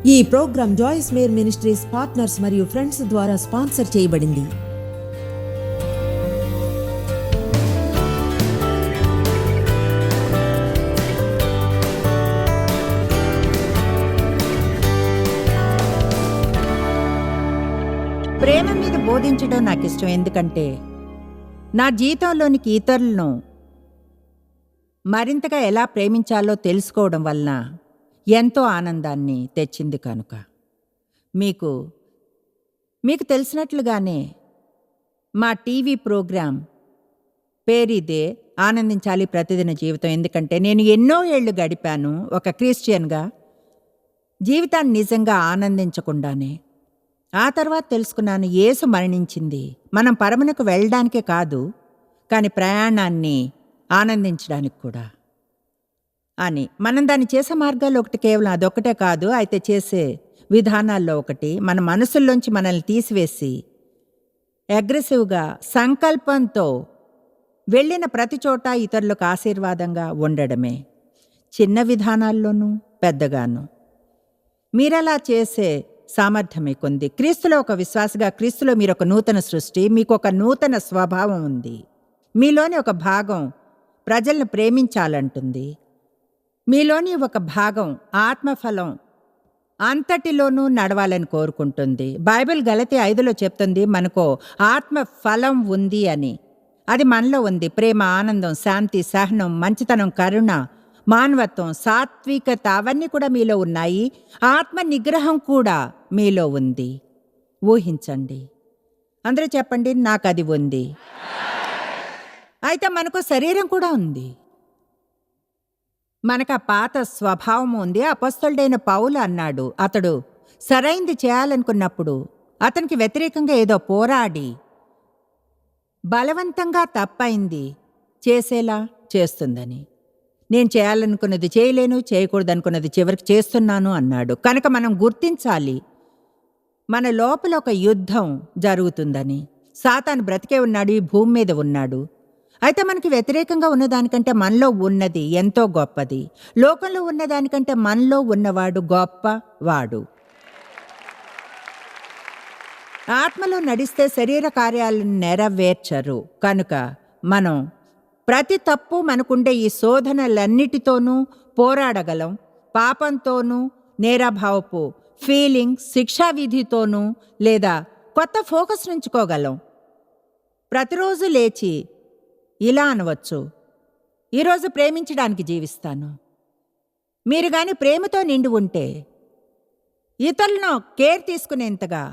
ఈ programme Joyce Meyer Ministries partners మరియు friends ద్వారా స్పాన్సర్ చేయబడింది. ప్రేమ మీద బోధించడం నాకు ఇష్టం. ఎందుకంటే నా జీవితంలోనికి ఇతరులను మరింతగా ఎలా ప్రేమించాలో తెలుసుకోవడం వలన ఎంతో ఆనందాన్ని తెచ్చింది. కనుక మీకు తెలిసినట్లుగానే మా టీవీ ప్రోగ్రాం పేరిదే ఆనందించాలి ప్రతిదిన జీవితం. ఎందుకంటే నేను ఎన్నో ఏళ్ళు గడిపాను ఒక క్రిస్టియన్గా జీవితాన్ని నిజంగా ఆనందించకుండానే. ఆ తర్వాత తెలుసుకున్నాను, యేసు మరణించింది మనం పరమునకు వెళ్ళడానికే కాదు, కానీ ప్రయాణాన్ని ఆనందించడానికి కూడా అని. మనం దాన్ని చేసే మార్గాల్లో ఒకటి కేవలం అదొక్కటే కాదు, అయితే చేసే విధానాల్లో ఒకటి మన మనసుల్లోంచి మనల్ని తీసివేసి అగ్రెసివ్గా సంకల్పంతో వెళ్ళిన ప్రతి చోట ఇతరులకు ఆశీర్వాదంగా ఉండడమే, చిన్న విధానాల్లోనూ పెద్దగాను. మీరలా చేసే సామర్థ్యం మీకుంది. క్రీస్తులో ఒక విశ్వాసగా, క్రీస్తులో మీరు ఒక నూతన సృష్టి, మీకు ఒక నూతన స్వభావం ఉంది. మీలోని ఒక భాగం ప్రజలను ప్రేమించాలంటుంది. మీలోని ఒక భాగం ఆత్మఫలం అంతటిలోనూ నడవాలని కోరుకుంటుంది. బైబిల్ గలతీ 5లో చెప్తుంది మనకు ఆత్మఫలం ఉంది అని. అది మనలో ఉంది. ప్రేమ, ఆనందం, శాంతి, సహనం, మంచితనం, కరుణ, మానవత్వం, సాత్వికత అవన్నీ కూడా మీలో ఉన్నాయి. ఆత్మ నిగ్రహం కూడా మీలో ఉంది. ఊహించండి. అందరూ చెప్పండి, నాకు అది ఉంది. అయితే మనకు శరీరం కూడా ఉంది. మనకు ఆ పాత స్వభావం ఉంది. అపొస్తలుడైన పౌలు అన్నాడు, అతడు సరైంది చేయాలనుకున్నప్పుడు అతనికి వ్యతిరేకంగా ఏదో పోరాడి బలవంతంగా తప్పైంది చేసేలా చేస్తుందని. నేను చేయాలనుకున్నది చేయలేను, చేయకూడదనుకున్నది చివరికి చేస్తున్నాను అన్నాడు. కనుక మనం గుర్తించాలి, మన లోపల ఒక యుద్ధం జరుగుతుందని. సాతాను బ్రతికే ఉన్నాడు, ఈ భూమి మీద ఉన్నాడు. అయితే మనకి వ్యతిరేకంగా ఉన్నదానికంటే మనలో ఉన్నది ఎంతో గొప్పది. లోకంలో ఉన్నదానికంటే మనలో ఉన్నవాడు గొప్పవాడు. ఆత్మలో నడిస్తే శరీర కార్యాలను నెరవేర్చరు. కనుక మనం ప్రతి తప్పు మనకుండే ఈ శోధనలన్నిటితోనూ పోరాడగలం. పాపంతోనూ, నేరభావపు ఫీలింగ్, శిక్షావిధితోనూ లేదా కొత్త ఫోకస్ ఉంచుకోగలం. ప్రతిరోజు లేచి ఇలా అనవచ్చు, ఈరోజు ప్రేమించడానికి జీవిస్తాను. మీరు కానీ ప్రేమతో నిండి ఉంటే, ఇతరులను కేర్ తీసుకునేంతగా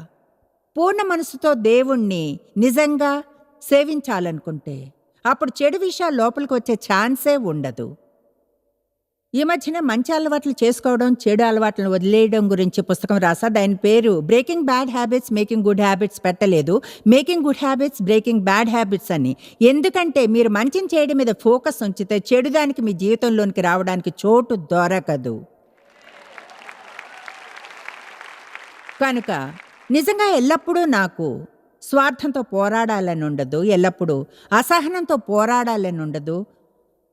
పూర్ణ మనసుతో దేవుణ్ణి నిజంగా సేవించాలనుకుంటే, అప్పుడు చెడు విషయాలు లోపలికి వచ్చే ఛాన్సే ఉండదు. ఈ మధ్యన మంచి అలవాట్లు చేసుకోవడం, చెడు అలవాట్లను వదిలేయడం గురించి పుస్తకం రాసా. దాని పేరు breaking bad habits, making good habits పెట్టలేదు, making good habits, breaking bad habits అని. ఎందుకంటే మీరు మంచిని చేయడం మీద ఫోకస్ ఉంచితే చెడుదానికి మీ జీవితంలోనికి రావడానికి చోటు దొరకదు. కనుక నిజంగా ఎల్లప్పుడూ నాకు స్వార్థంతో పోరాడాలని ఉండదు, ఎల్లప్పుడూ అసహనంతో పోరాడాలని ఉండదు.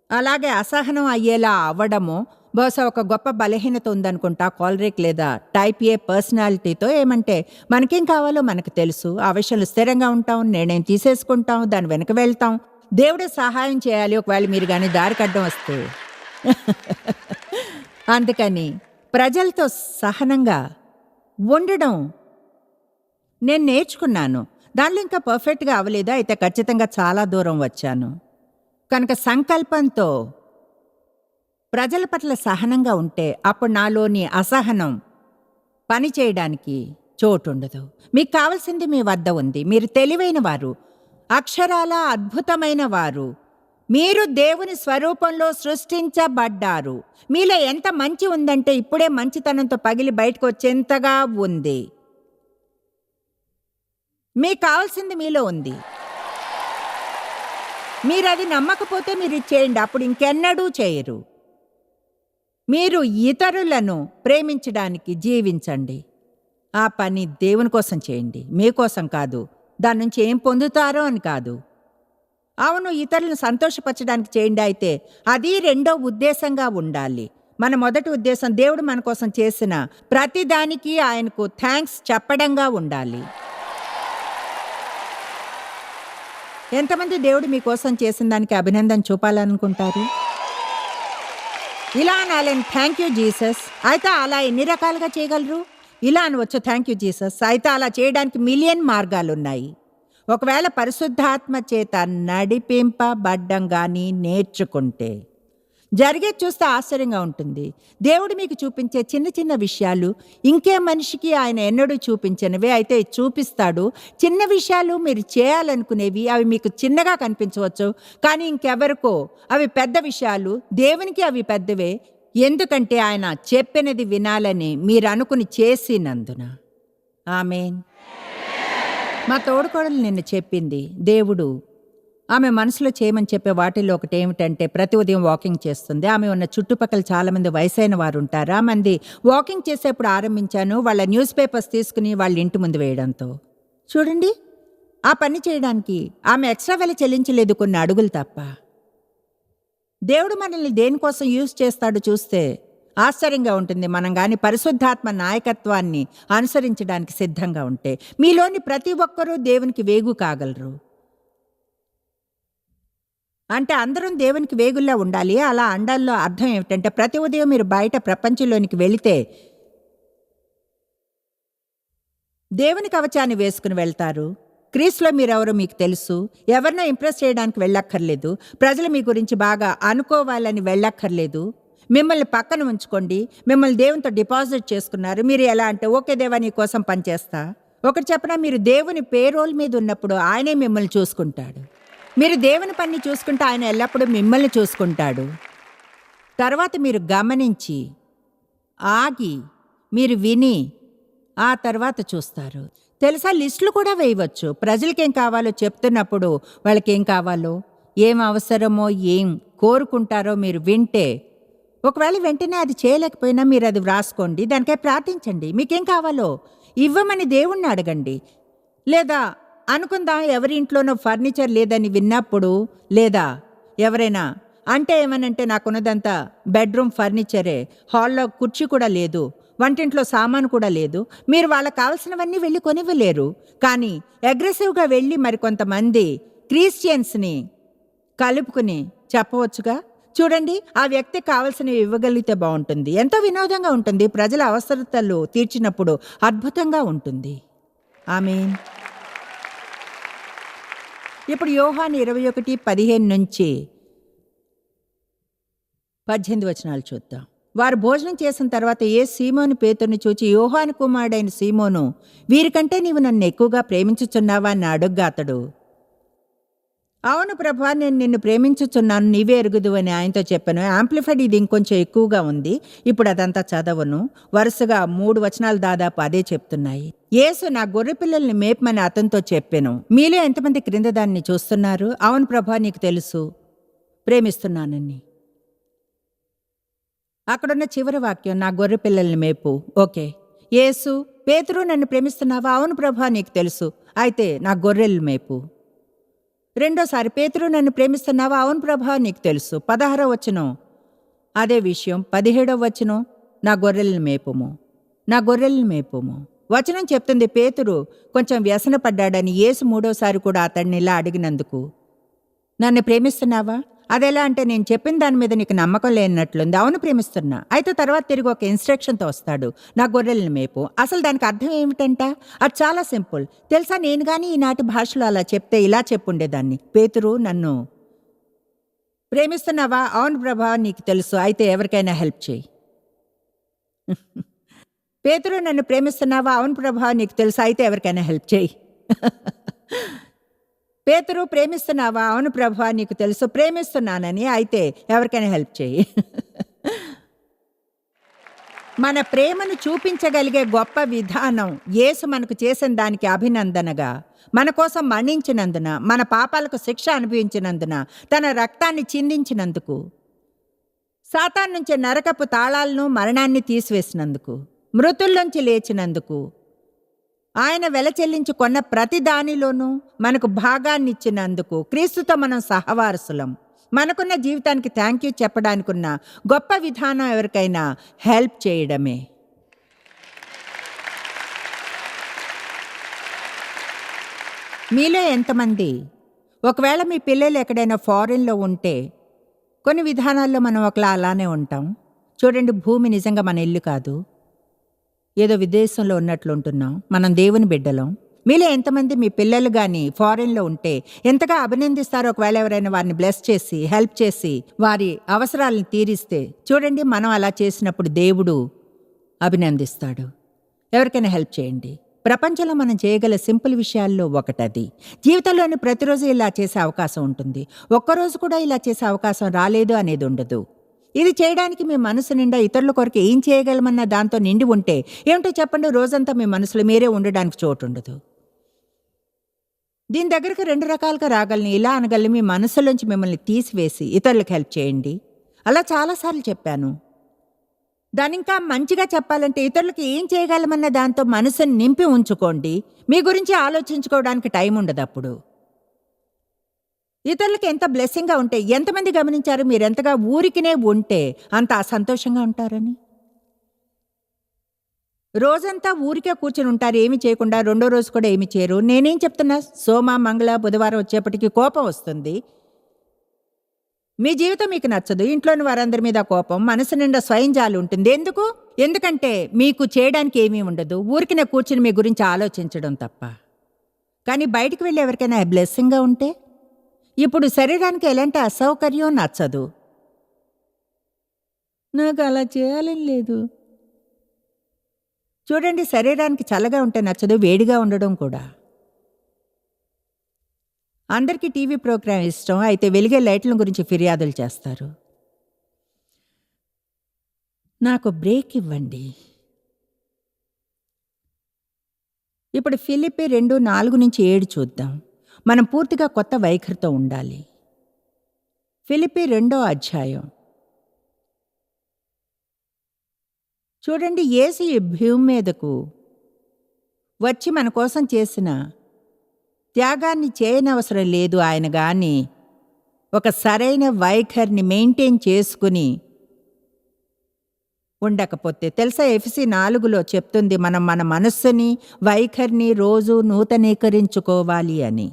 అలాగే అసహనం అయ్యేలా అవ్వడము బహుశా ఒక గొప్ప బలహీనత ఉందనుకుంటా. కాలరిక్ లేదా టైప్ ఏ పర్సనాలిటీతో. ఏమంటే మనకేం కావాలో మనకు తెలుసు, ఆ విషయంలో స్థిరంగా ఉంటాం, నిర్ణయం తీసేసుకుంటాం, దాని వెనక వెళ్తాం. దేవుడే సహాయం చేయాలి ఒకవేళ మీరు కానీ దారి కడ్డం వస్తే. అందుకని ప్రజలతో సహనంగా ఉండడం నేను నేర్చుకున్నాను. దానిలో ఇంకా పర్ఫెక్ట్గా అవ్వలేదు, అయితే ఖచ్చితంగా చాలా దూరం వచ్చాను. కనుక సంకల్పంతో ప్రజల పట్ల సహనంగా ఉంటే అప్పుడు నాలోని అసహనం పని చేయడానికి చోటుండదు. మీకు కావాల్సింది మీ వద్ద ఉంది. మీరు తెలివైన వారు, అక్షరాల అద్భుతమైన వారు. మీరు దేవుని స్వరూపంలో సృష్టించబడ్డారు. మీలో ఎంత మంచి ఉందంటే ఇప్పుడే మంచితనంతో పగిలి బయటకు వచ్చేంతగా ఉంది. మీకు కావాల్సింది మీలో ఉంది. మీరు అది నమ్మకపోతే మీరు ఇది చేయండి, అప్పుడు ఇంకెన్నడూ చేయరు. మీరు ఇతరులను ప్రేమించడానికి జీవించండి. ఆ పని దేవుని కోసం చేయండి, మీకోసం కాదు. దాని నుంచి ఏం పొందుతారో అని కాదు. అవును, ఇతరులను సంతోషపరచడానికి చేయండి, అయితే అది రెండో ఉద్దేశంగా ఉండాలి. మన మొదటి ఉద్దేశం దేవుడు మన కోసం చేసిన ప్రతి దానికి ఆయనకు థ్యాంక్స్ చెప్పడంగా ఉండాలి. ఎంతమంది దేవుడు మీకోసం చేసిన దానికి అభినందన చూపాలనుకుంటారు? ఇలా అనాలని థ్యాంక్ యూ జీసస్. అయితే అలా ఎన్ని రకాలుగా చేయగలరు? ఇలా అనవచ్చు థ్యాంక్ యూ జీసస్. అయితే అలా చేయడానికి మిలియన్ మార్గాలున్నాయి. ఒకవేళ పరిశుద్ధాత్మ చేత నడిపింపబడ్డం కానీ నేర్చుకుంటే జరిగేది చూస్తే ఆశ్చర్యంగా ఉంటుంది. దేవుడు మీకు చూపించే చిన్న చిన్న విషయాలు ఇంకే మనిషికి ఆయన ఎన్నడూ చూపించనివే అయితే చూపిస్తాడు. చిన్న విషయాలు మీరు చేయాలనుకునేవి అవి మీకు చిన్నగా కనిపించవచ్చు, కానీ ఇంకెవరికో అవి పెద్ద విషయాలు. దేవునికి అవి పెద్దవే, ఎందుకంటే ఆయన చెప్పినది వినాలని మీరు అనుకుని చేసినందున. ఆమేన్. మా తోడుకోడలు నిన్న చెప్పింది, దేవుడు ఆమె మనసులో చేయమని చెప్పే వాటిల్లో ఒకటి ఏమిటంటే ప్రతి ఉదయం వాకింగ్ చేస్తుంది. ఆమె ఉన్న చుట్టుపక్కల చాలామంది వయసైన వారు ఉంటారు. ఆ మంది వాకింగ్ చేసేప్పుడు ఆరంభించాను వాళ్ళ న్యూస్ పేపర్స్ తీసుకుని వాళ్ళ ఇంటి ముందు వేయడంతో. చూడండి, ఆ పని చేయడానికి ఆమె ఎక్స్ట్రా వెల చెల్లించలేదు, కొన్ని అడుగులు తప్ప. దేవుడు మనల్ని దేనికోసం యూజ్ చేస్తాడో చూస్తే ఆశ్చర్యంగా ఉంటుంది. మనం కానీ పరిశుద్ధాత్మ నాయకత్వాన్ని అనుసరించడానికి సిద్ధంగా ఉంటే మీలోని ప్రతి ఒక్కరూ దేవునికి వేగు కాగలరు. అంటే అందరం దేవునికి వేగుల్లా ఉండాలి. అలా అండాల్లో అర్థం ఏమిటంటే ప్రతి ఉదయం మీరు బయట ప్రపంచంలోనికి వెళితే దేవుని కవచాన్ని వేసుకుని వెళ్తారు. క్రీస్తులో మీరెవరో మీకు తెలుసు. ఎవరినో ఇంప్రెస్ చేయడానికి వెళ్ళక్కర్లేదు. ప్రజలు మీ గురించి బాగా అనుకోవాలని వెళ్ళక్కర్లేదు. మిమ్మల్ని పక్కన ఉంచుకోండి. మిమ్మల్ని దేవునితో డిపాజిట్ చేసుకున్నారు. మీరు ఎలా అంటే ఓకే దేవా నీ కోసం పనిచేస్తా. ఒకటి చెప్పనా, మీరు దేవుని పేరోల్ మీద ఉన్నప్పుడు ఆయనే మిమ్మల్ని చూసుకుంటాడు. మీరు దేవుని పని చూసుకుంటే ఆయన ఎల్లప్పుడూ మిమ్మల్ని చూసుకుంటాడు. తర్వాత మీరు గమనించి ఆగి మీరు విని ఆ తర్వాత చూస్తారు. తెలుసా, లిస్టులు కూడా వేయవచ్చు. ప్రజలకేం కావాలో చెప్తున్నప్పుడు వాళ్ళకేం కావాలో, ఏం అవసరమో, ఏం కోరుకుంటారో మీరు వింటే, ఒకవేళ వెంటనే అది చేయలేకపోయినా మీరు అది వ్రాసుకోండి. దానికై ప్రార్థించండి. మీకేం కావాలో ఇవ్వమని దేవుణ్ణి అడగండి. లేదా అనుకుందాం ఎవరి ఇంట్లోనో ఫర్నిచర్ లేదని విన్నప్పుడు, లేదా ఎవరైనా అంటే ఏమనంటే నాకున్నదంతా బెడ్రూమ్ ఫర్నిచరే, హాల్లో కుర్చీ కూడా లేదు, వంటింట్లో సామాను కూడా లేదు, మీరు వాళ్ళకి కావాల్సినవన్నీ వెళ్ళి కొనివ్వలేరు. కానీ అగ్రెసివ్గా వెళ్ళి మరికొంతమంది క్రిస్టియన్స్ని కలుపుకుని చెప్పవచ్చుగా, చూడండి ఆ వ్యక్తికి కావాల్సినవి ఇవ్వగలిగితే బాగుంటుంది. ఎంతో వినోదంగా ఉంటుంది. ప్రజల అవసరతలు తీర్చినప్పుడు అద్భుతంగా ఉంటుంది. ఆమేన్. ఇప్పుడు యోహాను 21:15 నుంచి 18 వచనాలు చూద్దాం. వారు భోజనం చేసిన తర్వాత సీమోను పేతురుని చూచి, యోహాను కుమారుడైన సీమోను, వీరికంటే నీవు నన్ను ఎక్కువగా ప్రేమించుచున్నావా అని అడుగ్గా అతడు, అవును ప్రభువా, నేను నిన్ను ప్రేమించుచున్నాను, నీవే ఎరుగుదు అని ఆయనతో చెప్పాను. యాంప్లిఫైడ్ ఇది ఇంకొంచెం ఎక్కువగా ఉంది. ఇప్పుడు అదంతా చదవను. వరుసగా 3 వచనాలు దాదాపు అదే చెప్తున్నాయి. యేసు నా గొర్రె పిల్లల్ని మేపమని అతనితో చెప్పాను. మీలో ఎంతమంది క్రింద దాన్ని చూస్తున్నారు? అవును ప్రభువా, నీకు తెలుసు ప్రేమిస్తున్నానని. అక్కడున్న చివరి వాక్యం నా గొర్రె పిల్లల్ని మేపు. ఓకే. యేసు, పేతురు నన్ను ప్రేమిస్తున్నావా? అవును ప్రభువా, నీకు తెలుసు. అయితే నా గొర్రెలు మేపు. రెండోసారి, పేతురు నన్ను ప్రేమిస్తున్నావా? అవును ప్రభువా, నీకు తెలుసు. 16వ వచనం అదే విషయం. 17వ వచనం, నా గొర్రెలను మేపుము, నా గొర్రెలను మేపుము. వచనం చెప్తుంది పేతురు కొంచెం వ్యసన పడ్డాడని. యేసు 3వసారి కూడా అతడిని ఇలా అడిగినందుకు, నన్ను ప్రేమిస్తున్నావా? అదెలా అంటే నేను చెప్పిన దాని మీద నీకు నమ్మకం లేనట్లుంది. అవును ప్రేమిస్తున్నా. అయితే తర్వాత తిరిగి ఒక ఇన్స్ట్రక్షన్తో వస్తాడు, నా గొర్రెలను మేపు. అసలు దానికి అర్థం ఏమిటంట? అది చాలా సింపుల్. తెలుసా, నేను కానీ ఈనాటి భాషలో అలా చెప్తే ఇలా చెప్పుండేదాన్ని, పేతురు నన్ను ప్రేమిస్తున్నావా? అవును ప్రభా, నీకు తెలుసు. అయితే ఎవరికైనా హెల్ప్ చేయి. పేతురు నన్ను ప్రేమిస్తున్నావా? అవును ప్రభా, నీకు తెలుసు. అయితే ఎవరికైనా హెల్ప్ చేయి. పేతురు ప్రేమిస్తున్నావా? అవును ప్రభువా, నీకు తెలుసు ప్రేమిస్తున్నానని. అయితే ఎవరికైనా హెల్ప్ చేయి. మన ప్రేమను చూపించగలిగే గొప్ప విధానం యేసు మనకు చేసిన దానికి అభినందనగా, మన కోసం మరణించినందున, మన పాపాలకు శిక్ష అనుభవించినందున, తన రక్తాన్ని చిందించినందుకు, సాతాను నుంచి నరకపు తాళాలను మరణాన్ని తీసివేసినందుకు, మృతుల్లోంచి లేచినందుకు, ఆయన వెల చెల్లించి కొన్న ప్రతి దానిలోనూ మనకు భాగాన్నిచ్చినందుకు, క్రీస్తుతో మనం సహవారసులం, మనకున్న జీవితానికి థ్యాంక్ యూ చెప్పడానికి ఉన్న గొప్ప విధానం ఎవరికైనా హెల్ప్ చేయడమే. మీలో ఎంతమంది ఒకవేళ మీ పిల్లలు ఎక్కడైనా ఫారిన్లో ఉంటే కొన్ని విధానాల్లో మనం ఒకలా అలానే ఉంటాం. చూడండి, భూమి నిజంగా మన ఇల్లు కాదు, ఏదో విదేశంలో ఉన్నట్లు ఉంటున్నాం. మనం దేవుని బిడ్డలం. మీలో ఎంతమంది మీ పిల్లలు కానీ ఫారిన్లో ఉంటే ఎంతగా అభినందిస్తారో ఒకవేళ ఎవరైనా వారిని బ్లెస్ చేసి హెల్ప్ చేసి వారి అవసరాలను తీరిస్తే? చూడండి, మనం అలా చేసినప్పుడు దేవుడు అభినందిస్తాడు. ఎవరికైనా హెల్ప్ చేయండి. ప్రపంచంలో మనం చేయగల సింపుల్ విషయాల్లో ఒకటది. జీవితంలోని ప్రతిరోజు ఇలా చేసే అవకాశం ఉంటుంది. ఒక్కరోజు కూడా ఇలా చేసే అవకాశం రాలేదు అనేది ఉండదు. ఇది చేయడానికి మీ మనసు నిండా ఇతరుల కొరకు ఏం చేయగలమన్న దాంతో నిండి ఉంటే ఏమిటో చెప్పండి, రోజంతా మీ మనసులో మీరే ఉండడానికి చోటు ఉండదు. దీని దగ్గరకు 2 రకాలుగా రాగలను. ఇలా అనగలను, మీ మనసులోంచి మిమ్మల్ని తీసివేసి ఇతరులకు హెల్ప్ చేయండి. అలా చాలాసార్లు చెప్పాను. దాని ఇంకా మంచిగా చెప్పాలంటే ఇతరులకు ఏం చేయగలమన్న దాంతో మనసుని నింపి ఉంచుకోండి. మీ గురించి ఆలోచించుకోవడానికి టైం ఉండదు అప్పుడు. ఇతరులకు ఎంత బ్లెస్సింగ్గా ఉంటే, ఎంతమంది గమనించారు మీరెంతగా ఊరికినే ఉంటే అంత సంతోషంగా ఉంటారని? రోజంతా ఊరికే కూర్చుని ఉంటారు, ఏమి చేయకుండా. రెండో రోజు కూడా ఏమి చేయరు. నేనేం చెప్తున్నా, సోమ మంగళ బుధవారం వచ్చేప్పటికి కోపం వస్తుంది. మీ జీవితం మీకు నచ్చదు. ఇంట్లోని వారందరి మీద కోపం, మనసు నిండా స్వయంజాలు ఉంటుంది. ఎందుకంటే మీకు చేయడానికి ఏమీ ఉండదు, ఊరికినే కూర్చుని మీ గురించి ఆలోచించడం తప్ప. కానీ బయటికి వెళ్ళి ఎవరికైనా బ్లెస్సింగ్గా ఉంటే, ఇప్పుడు శరీరానికి ఎలాంటి అసౌకర్యం నచ్చదు. నాకు అలా చేయాలని లేదు. చూడండి, శరీరానికి చల్లగా ఉంటే నచ్చదు, వేడిగా ఉండడం కూడా. అందరికీ టీవీ ప్రోగ్రాం ఇష్టం, అయితే వెలిగే లైట్ల గురించి ఫిర్యాదులు చేస్తారు. నాకు బ్రేక్ ఇవ్వండి. ఇప్పుడు ఫిలిప్పీ 2:4-7 చూద్దాం. మనం పూర్తిగా కొత్త వైఖరితో ఉండాలి. ఫిలిప్పీ 2వ అధ్యాయం చూడండి. యేసు ఈ భూమి మీదకు వచ్చి మన కోసం చేసిన త్యాగాన్ని చేయనవసరం లేదు. ఆయన గాని ఒక సరైన వైఖరిని మెయింటైన్ చేసుకుని ఉండకపోతే, తెలుసా, ఎఫెసీ 4లో చెప్తుంది మనం మన మనస్సుని వైఖరిని రోజు నూతనీకరించుకోవాలి అని.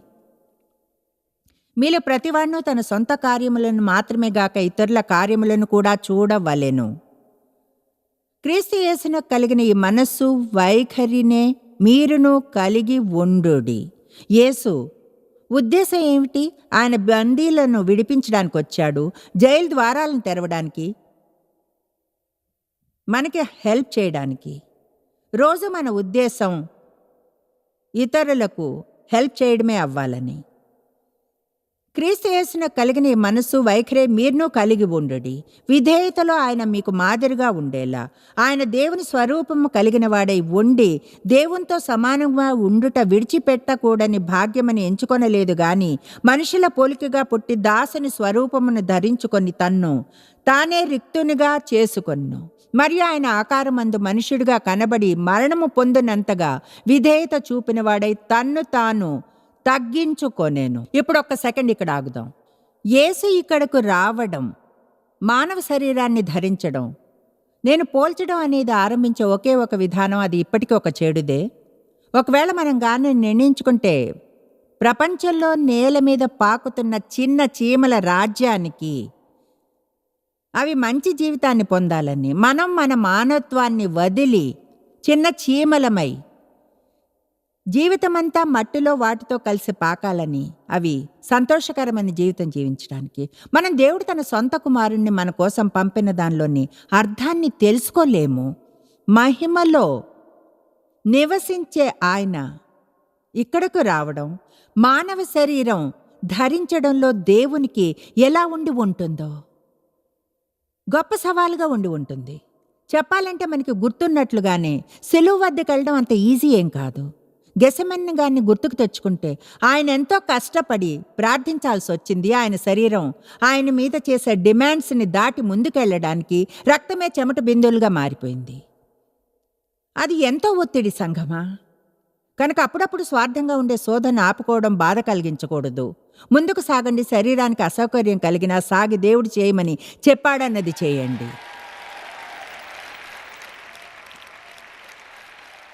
మీలో ప్రతివాడును తన సొంత కార్యములను మాత్రమే గాక ఇతరుల కార్యములను కూడా చూడవలెను. క్రీస్తు యేసును కలిగిన ఈ మనస్సు వైఖరినే మీరును కలిగి ఉండుడి. యేసు ఉద్దేశం ఏమిటి? ఆయన బందీలను విడిపించడానికి వచ్చాడు, జైలు ద్వారాలను తెరవడానికి, మనకి హెల్ప్ చేయడానికి. రోజు మన ఉద్దేశం ఇతరులకు హెల్ప్ చేయడమే అవ్వాలని. క్రీస్తు యేసును కలిగిన ఈ మనస్సు వైఖరే మీరును కలిగి ఉండుడి. విధేయతలో ఆయన మీకు మాదిరిగా ఉండేలా. ఆయన దేవుని స్వరూపము కలిగిన వాడై ఉండి దేవునితో సమానంగా ఉండుట విడిచిపెట్టకూడని భాగ్యమని ఎంచుకొనలేదు గాని, మనుషుల పోలికగా పుట్టి దాసుని స్వరూపమును ధరించుకొని తన్ను తానే రిక్తునిగా చేసుకొన్ను. మరియు ఆయన ఆకారమందు మనుష్యుడిగా కనబడి మరణము పొందినంతగా విధేయత చూపిన వాడై తన్ను తాను తగ్గించుకొనేను. ఇప్పుడు ఒక్క సెకండ్ ఇక్కడ ఆగుదాం. యేసు ఇక్కడకు రావడం, మానవ శరీరాన్ని ధరించడం, నేను పోల్చడం అనేది ఆరంభించే ఒకే ఒక విధానం, అది ఇప్పటికీ ఒక చెడుదే. ఒకవేళ మనం గాని నిర్ణయించుకుంటే, ప్రపంచంలో నేల మీద పాకుతున్న చిన్న చీమల రాజ్యానికి అవి మంచి జీవితాన్ని పొందాలని, మనం మన మానవత్వాన్ని వదిలి చిన్న చీమలమై జీవితమంతా మట్టిలో వాటితో కలిసి పాకాలని, అవి సంతోషకరమైన జీవితం జీవించడానికి. మనం దేవుడు తన సొంత కుమారుణ్ణి మన కోసం పంపిన దానిలోని అర్థాన్ని తెలుసుకోలేము. మహిమలో నివసించే ఆయన ఇక్కడకు రావడం, మానవ శరీరం ధరించడంలో దేవునికి ఎలా ఉండి ఉంటుందో గొప్ప సవాలుగా ఉండి ఉంటుంది. చెప్పాలంటే మనకి గుర్తున్నట్లుగానే సిలువ వద్దకు వెళ్ళడం అంత ఈజీ ఏం కాదు. గెసెమన్ని గారిని గుర్తుకు తెచ్చుకుంటే ఆయన ఎంతో కష్టపడి ప్రార్థించాల్సి వచ్చింది. ఆయన శరీరం ఆయన మీద చేసే డిమాండ్స్ని దాటి ముందుకెళ్ళడానికి రక్తమే చెమట బిందువులుగా మారిపోయింది. అది ఎంతో ఒత్తిడి సంఘమా. కనుక అప్పుడప్పుడు స్వార్థంగా ఉండే శోధన ఆపుకోవడం బాధ కలిగించకూడదు. ముందుకు సాగండి. శరీరానికి అసౌకర్యం కలిగినా సాగి దేవుడు చేయమని చెప్పాడన్నది చేయండి.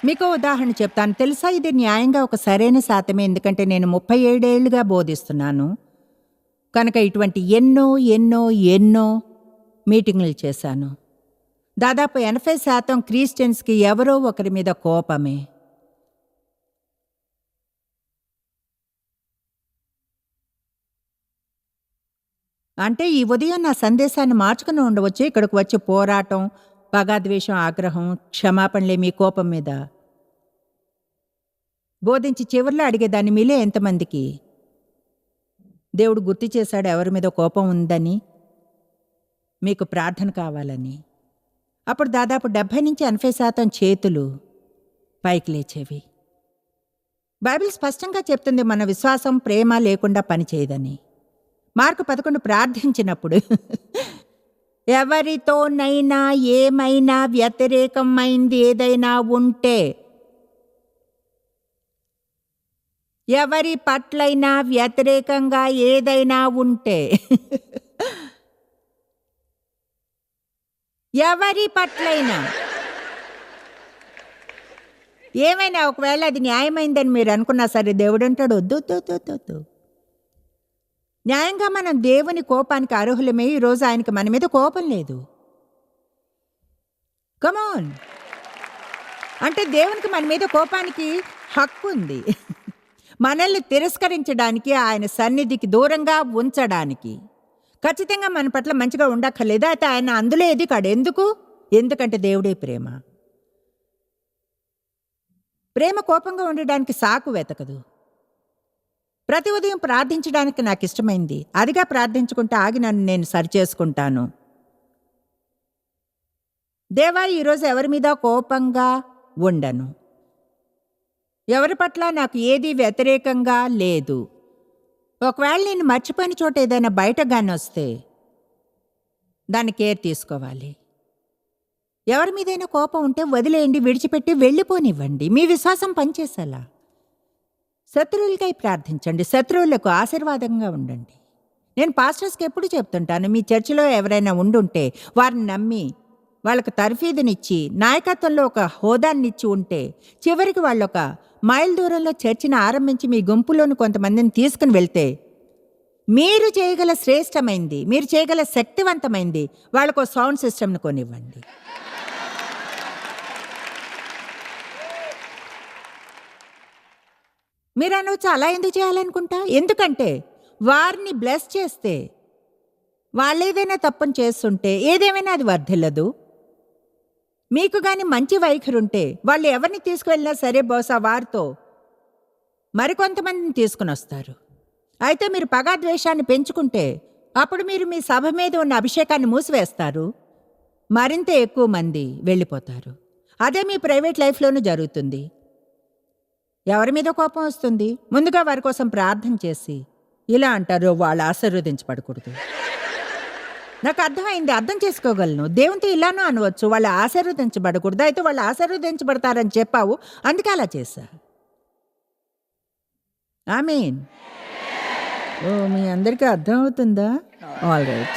మీకు ఉదాహరణ చెప్తాను. తెలుసా, ఇది న్యాయంగా ఒక సరైన శాతమే. ఎందుకంటే నేను 37 ఏళ్లుగా బోధిస్తున్నాను కనుక ఇటువంటి ఎన్నో ఎన్నో ఎన్నో మీటింగులు చేశాను. దాదాపు 80% క్రిస్టియన్స్కి ఎవరో ఒకరి మీద కోపమే. అంటే ఈ ఉదయం నా సందేశాన్ని మార్చుకుని ఉండవచ్చు. ఇక్కడికి వచ్చి పోరాటం, పగాద్వేషం, ఆగ్రహం, క్షమాపణలే మీ కోపం మీద బోధించి చివరిలో అడిగేదాన్ని, మీలే ఎంతమందికి దేవుడు గుర్తు చేశాడు ఎవరి మీద కోపం ఉందని, మీకు ప్రార్థన కావాలని. అప్పుడు దాదాపు 70-80% చేతులు పైకి లేచేవి. బైబిల్ స్పష్టంగా చెప్తుంది మన విశ్వాసం ప్రేమ లేకుండా పనిచేయదని. మార్కు 11 ప్రార్థించినప్పుడు ఎవరితోనైనా ఏమైనా వ్యతిరేకమైంది ఏదైనా ఉంటే, ఎవరి పట్లైనా వ్యతిరేకంగా ఏదైనా ఉంటే ఎవరి పట్లైనా ఏమైనా ఒకవేళ అది న్యాయమైందని మీరు అనుకున్నా సరే, దేవుడు అంటాడు వద్దు వద్దు వద్దు వద్దు. న్యాయంగా మనం దేవుని కోపానికి అర్హులమే. ఈరోజు ఆయనకి మన మీద కోపం లేదు. కమాన్, అంటే దేవునికి మన మీద కోపానికి హక్కు ఉంది. మనల్ని తిరస్కరించడానికి, ఆయన సన్నిధికి దూరంగా ఉంచడానికి. ఖచ్చితంగా మన పట్ల మంచిగా ఉండక్కర్లేదు. అయితే ఆయన అందులో ఎదిగాడు. ఎందుకంటే దేవుడే ప్రేమ. ప్రేమ కోపంగా ఉండడానికి సాకు వెతకదు. ప్రతి ఉదయం ప్రార్థించడానికి నాకు ఇష్టమైంది. అదిగా ప్రార్థించుకుంటే ఆగి నన్ను నేను సరిచేసుకుంటాను. దేవా, ఈరోజు ఎవరి మీద కోపంగా ఉండను. ఎవరి పట్ల నాకు ఏది వ్యతిరేకంగా లేదు. ఒకవేళ నేను మర్చిపోయిన చోట ఏదైనా బయట గాని వస్తే దాన్ని కేర్ తీసుకోవాలి. ఎవరి మీదైనా కోపం ఉంటే వదిలేయండి, విడిచిపెట్టి వెళ్ళిపోనివ్వండి. మీ విశ్వాసం పనిచేసేలా. శత్రువులకై ప్రార్థించండి, శత్రువులకు ఆశీర్వాదంగా ఉండండి. నేను పాస్టర్స్కి ఎప్పుడు చెప్తుంటాను, మీ చర్చిలో ఎవరైనా ఉండుంటే వారిని నమ్మి వాళ్ళకు తర్ఫీదునిచ్చి నాయకత్వంలో ఒక హోదాన్నిచ్చి ఉంటే, చివరికి వాళ్ళొక మైల్ దూరంలో చర్చిని ఆరంభించి మీ గుంపులోని కొంతమందిని తీసుకుని వెళ్తే, మీరు చేయగల శ్రేష్టమైంది, మీరు చేయగల శక్తివంతమైంది వాళ్ళకు సౌండ్ సిస్టమ్ను కొనివ్వండి. మీరు అనవచ్చు, అలా ఎందుకు చేయాలనుకుంటా? ఎందుకంటే వారిని బ్లెస్ చేస్తే, వాళ్ళు ఏదైనా తప్పని చేస్తుంటే ఏదేమైనా అది వర్ధిల్లదు. మీకు కానీ మంచి వైఖరి ఉంటే వాళ్ళు ఎవరిని తీసుకువెళ్ళినా సరే బహుశా వారితో మరికొంతమందిని తీసుకుని వస్తారు. అయితే మీరు పగాద్వేషాన్ని పెంచుకుంటే అప్పుడు మీరు మీ సభ మీద ఉన్న అభిషేకాన్ని మూసివేస్తారు. మరింత ఎక్కువ మంది వెళ్ళిపోతారు. అదే మీ ప్రైవేట్ లైఫ్లోనూ జరుగుతుంది. ఎవరి మీద కోపం వస్తుంది, ముందుగా వారి కోసం ప్రార్థన చేసి ఇలా అంటారు, వాళ్ళు ఆశీర్వదించబడకూడదు. నాకు అర్థమైంది, అర్థం చేసుకోగలను. దేవునితో ఇలానూ అనవచ్చు, వాళ్ళు ఆశీర్వదించబడకూడదు. అయితే వాళ్ళు ఆశీర్వదించబడతారని చెప్పావు, అందుకే అలా చేశా. ఆమేన్. ఓ, మీ అందరికీ అర్థం అవుతుందా? All right.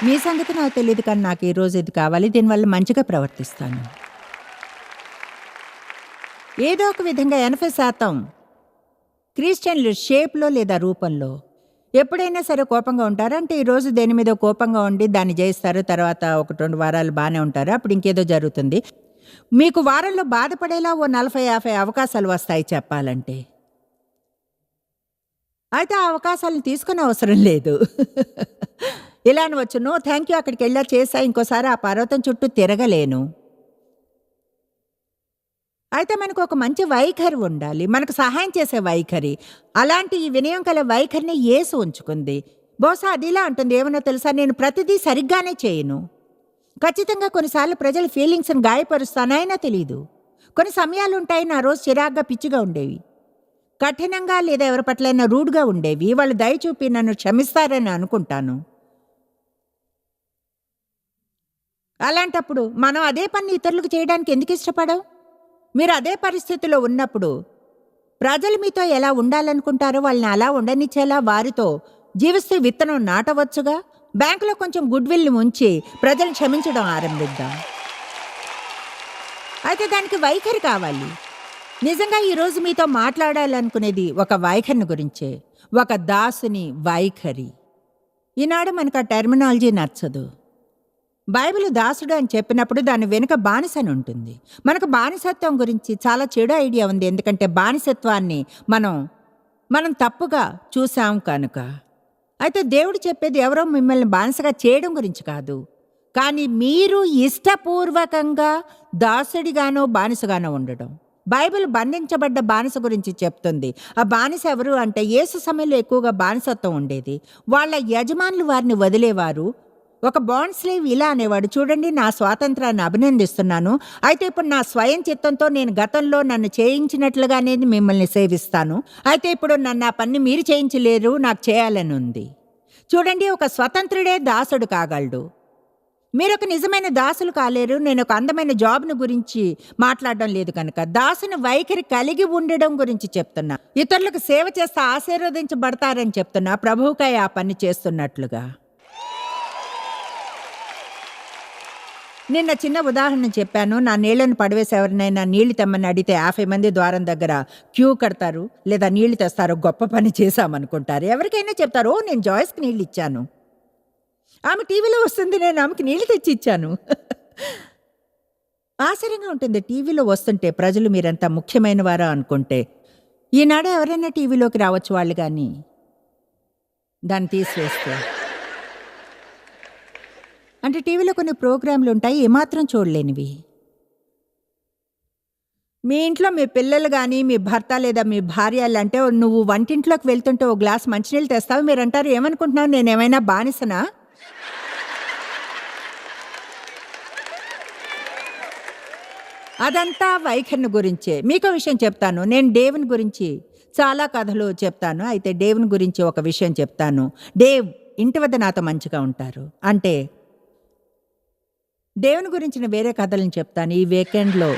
మీ సంగతి నాకు తెలియదు, కానీ నాకు ఈరోజు ఇది కావాలి. దీనివల్ల మంచిగా ప్రవర్తిస్తాను. ఏదో ఒక విధంగా 80% క్రిస్టియన్లు షేప్లో లేదా రూపంలో ఎప్పుడైనా సరే కోపంగా ఉంటారు. అంటే ఈరోజు దేని మీద కోపంగా ఉండి దాన్ని జయిస్తారు. తర్వాత 1-2 వారాలు బాగానే ఉంటారు. అప్పుడు ఇంకేదో జరుగుతుంది. మీకు వారంలో బాధపడేలా ఓ 40-50 అవకాశాలు వస్తాయి చెప్పాలంటే. అయితే ఆ అవకాశాలను తీసుకునే అవసరం లేదు. ఇలా అనవచ్చు, నో థ్యాంక్ యూ, అక్కడికి వెళ్ళా చేసా, ఇంకోసారి ఆ పర్వతం చుట్టూ తిరగలేను. అయితే మనకు ఒక మంచి వైఖరి ఉండాలి, మనకు సహాయం చేసే వైఖరి. అలాంటి ఈ వినయం కల వైఖరిని యేసు ఉంచుకుంది. బహుశా అది ఇలా అంటుంది, ఏమన్నా తెలుసా, నేను ప్రతిదీ సరిగ్గానే చేయను. ఖచ్చితంగా కొన్నిసార్లు ప్రజల ఫీలింగ్స్ని గాయపరుస్తానైనా తెలీదు. కొన్ని సమయాలు ఉంటాయి నా రోజు చిరాగ్గా పిచ్చిగా ఉండేవి, కఠినంగా లేదా ఎవరి పట్లైనా రూడ్గా ఉండేవి. వాళ్ళు దయ చూపి నన్ను క్షమిస్తారని అనుకుంటాను. అలాంటప్పుడు మనం అదే పని ఇతరులకు చేయడానికి ఎందుకు ఇష్టపడం? మీరు అదే పరిస్థితిలో ఉన్నప్పుడు ప్రజలు మీతో ఎలా ఉండాలనుకుంటారో వాళ్ళని అలా ఉండనిచ్చేలా వారితో జీవిస్తూ విత్తనం నాటవచ్చుగా. బ్యాంకులో కొంచెం గుడ్ విల్ని ఉంచి ప్రజలు క్షమించడం ఆరంభిద్దాం. అయితే దానికి వైఖరి కావాలి. నిజంగా ఈరోజు మీతో మాట్లాడాలనుకునేది ఒక వైఖరిని గురించే, ఒక దాసుని వైఖరి. ఈనాడు మనకు ఆ టెర్మినాలజీ నచ్చదు. బైబిల్ దాసుడు అని చెప్పినప్పుడు దాని వెనుక బానిసని ఉంటుంది. మనకు బానిసత్వం గురించి చాలా చెడు ఐడియా ఉంది. ఎందుకంటే బానిసత్వాన్ని మనం తప్పుగా చూసాం కనుక. అయితే దేవుడు చెప్పేది ఎవరో మిమ్మల్ని బానిసగా చేయడం గురించి కాదు, కానీ మీరు ఇష్టపూర్వకంగా దాసుడిగానో బానిసగానో ఉండడం. బైబిల్ బంధించబడ్డ బానిస గురించి చెప్తుంది. ఆ బానిస ఎవరు అంటే, యేసు సమయంలో ఎక్కువగా బానిసత్వం ఉండేది. వాళ్ళ యజమానులు వారిని వదిలేవారు. ఒక బాండ్ స్లేవ్ ఇలా అనేవాడు, చూడండి నా స్వాతంత్రాన్ని అభినందిస్తున్నాను, అయితే ఇప్పుడు నా స్వయం చిత్తంతో నేను గతంలో నన్ను చేయించినట్లుగానే మిమ్మల్ని సేవిస్తాను, అయితే ఇప్పుడు నన్ను ఆ పని మీరు చేయించలేరు, నాకు చేయాలని ఉంది. చూడండి, ఒక స్వతంత్రుడే దాసుడు కాగలడు. మీరు ఒక నిజమైన దాసులు కాలేరు. నేను ఒక అందమైన జాబ్ను గురించి మాట్లాడడం లేదు కనుక దాసుని వైఖరి కలిగి ఉండడం గురించి చెప్తున్నా. ఇతరులకు సేవ చేస్తే ఆశీర్వదించబడతారని చెప్తున్నా, ప్రభువుకై ఆ పని చేస్తున్నట్లుగా. నిన్న చిన్న ఉదాహరణ చెప్పాను. నా నీళ్లను పడవేసి ఎవరినైనా నీళ్లు తెమ్మని అడిగితే 50 మంది ద్వారం దగ్గర క్యూ కడతారు, లేదా నీళ్లు తెస్తారు, గొప్ప పని చేశామనుకుంటారు. ఎవరికైనా చెప్తారు, ఓ నేను జాయ్స్కి నీళ్ళు ఇచ్చాను, ఆమె టీవీలో వస్తుంది, నేను ఆమెకి నీళ్లు తెచ్చి ఇచ్చాను. ఆశ్చర్యంగా ఉంటుంది టీవీలో వస్తుంటే ప్రజలు మీరంతా ముఖ్యమైన వారా అనుకుంటే. ఈనాడు ఎవరైనా టీవీలోకి రావచ్చు వాళ్ళు, కానీ దాన్ని తీసివేస్తే అంటే టీవీలో కొన్ని ప్రోగ్రాంలు ఉంటాయి ఏమాత్రం చూడలేనివి. మీ ఇంట్లో మీ పిల్లలు కానీ మీ భర్త లేదా మీ భార్య అంటే, నువ్వు వంటింట్లోకి వెళ్తుంటే ఓ గ్లాస్ మంచినీళ్ళు తెస్తావు, మీరు అంటారు ఏమనుకుంటున్నావు, నేనేమైనా బానిసనా? అదంతా వైఖరిని గురించే. మీకో విషయం చెప్తాను, నేను దేవుని గురించి చాలా కథలు చెప్తాను. అయితే దేవుని గురించి ఒక విషయం చెప్తాను. దేవ్ ఇంటి వద్ద నాతో మంచిగా ఉంటారు అంటే దేవుని గురించిన వేరే కథలను చెప్తాను ఈ వీకెండ్లో.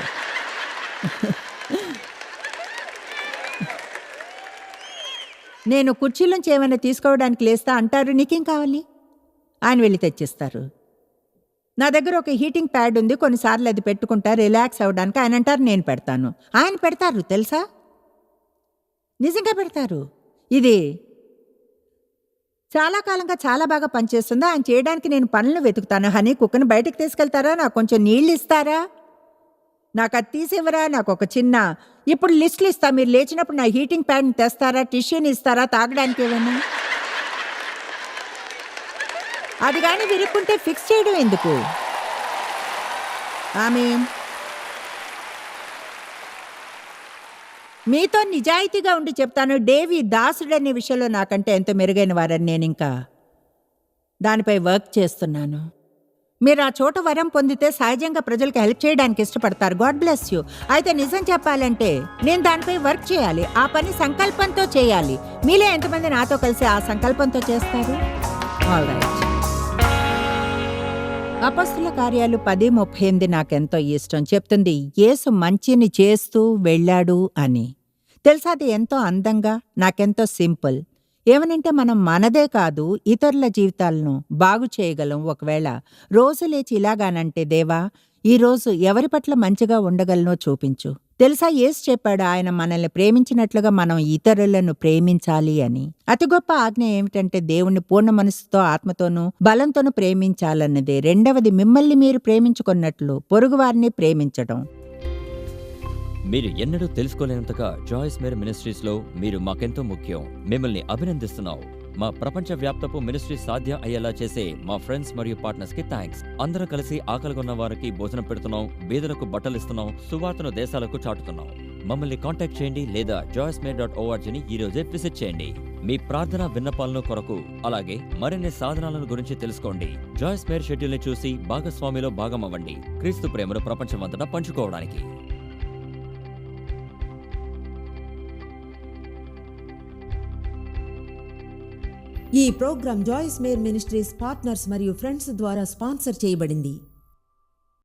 నేను కుర్చీలోంచి ఏమైనా తీసుకోవడానికి లేస్తా అంటారు, నీకేం కావాలి, ఆయన వెళ్ళి తెచ్చిస్తారు. నా దగ్గర ఒక హీటింగ్ ప్యాడ్ ఉంది, కొన్నిసార్లు అది పెట్టుకుంటా రిలాక్స్ అవ్వడానికి. ఆయన అంటారు నేను పెడతాను, ఆయన పెడతారు తెలుసా, నిజంగా పెడతారు. ఇది చాలా కాలంగా చాలా బాగా పనిచేస్తుంది. ఆయన చేయడానికి నేను పనులు వెతుకుతాను. హనీ కుక్కను బయటకు తీసుకెళ్తారా, నాకు కొంచెం నీళ్ళు ఇస్తారా, నాకు అది తీసివ్వరా, నాకు ఒక చిన్న ఇప్పుడు లిస్టులు ఇస్తా, మీరు లేచినప్పుడు నా హీటింగ్ ప్యాడ్ని తెస్తారా, టిష్యూని ఇస్తారా, తాగడానికి ఏమైనా. అది కానీ విరుక్కుంటే ఫిక్స్ చేయడం ఎందుకు? ఆమేన్. మీతో నిజాయితీగా ఉండి చెప్తాను, డేవి దాసుడనే విషయంలో నాకంటే ఎంతో మెరుగైన వారని నేను ఇంకా దానిపై వర్క్ చేస్తున్నాను. మీరు ఆ చోట వరం పొందితే సహజంగా ప్రజలకు హెల్ప్ చేయడానికి ఇష్టపడతారు. God bless you. అయితే నిజం చెప్పాలంటే నేను దానిపై వర్క్ చేయాలి, ఆ పని సంకల్పంతో చేయాలి. మీలో ఎంతమంది నాతో కలిసి ఆ సంకల్పంతో చేస్తారు? All right. అపొస్తలుల కార్యాలు 10:38 నాకెంతో ఇష్టం. చెప్తుంది, యేసు మంచిని చేస్తూ వెళ్ళాడు అని. తెలుసా, అది ఎంతో అందంగా, నాకెంతో సింపుల్. ఏమనంటే మనం మనదే కాదు ఇతరుల జీవితాలను బాగు చేయగలం. ఒకవేళ రోజు లేచి ఇలాగానంటే, దేవా ఈరోజు ఎవరి పట్ల మంచిగా ఉండగలనో చూపించు. తెలుసా, యేసు చెప్పాడు ఆయన మనల్ని ప్రేమించినట్లుగా మనం ఇతరులను ప్రేమించాలి అని. అతి గొప్ప ఆజ్ఞ ఏమిటంటే దేవుణ్ణి పూర్ణ మనసుతో ఆత్మతోనూ బలంతోనూ ప్రేమించాలన్నదే. రెండవది, మిమ్మల్ని మీరు ప్రేమించుకున్నట్లు పొరుగువారిని ప్రేమించడం. మీరు ఎన్నడూ తెలుసుకోలేనంతగా జాయిస్ మేర్ మినిస్ట్రీస్లో మీరు మాకెంతో ముఖ్యం. మిమ్మల్ని అభినందిస్తున్నాం. మా ప్రపంచ వ్యాప్తపు మినిస్ట్రీ సాధ్యం అయ్యేలా చేసే మా ఫ్రెండ్స్ మరియు పార్ట్నర్స్ కి థ్యాంక్స్. అందరం కలిసి ఆకలిగొన్న వారికి భోజనం పెడుతున్నాం, బీదలకు బట్టలు ఇస్తున్నాం, సువార్తను దేశాలకు చాటుతున్నాం. మమ్మల్ని కాంటాక్ట్ చేయండి లేదా joycemeer.org ఈ రోజే విజిట్ చేయండి. మీ ప్రార్థన విన్నపాలను కొరకు, అలాగే మరిన్ని సాధనాలను గురించి తెలుసుకోండి. జాయిస్ మేర్ షెడ్యూల్ ని చూసి భాగస్వామిలో భాగమవ్వండి, క్రీస్తు ప్రేమను ప్రపంచమంతటా పంచుకోవడానికి. ఈ programme Joyce Meyer Ministries partners మరియు ఫ్రెండ్స్ ద్వారా స్పాన్సర్ చేయబడింది.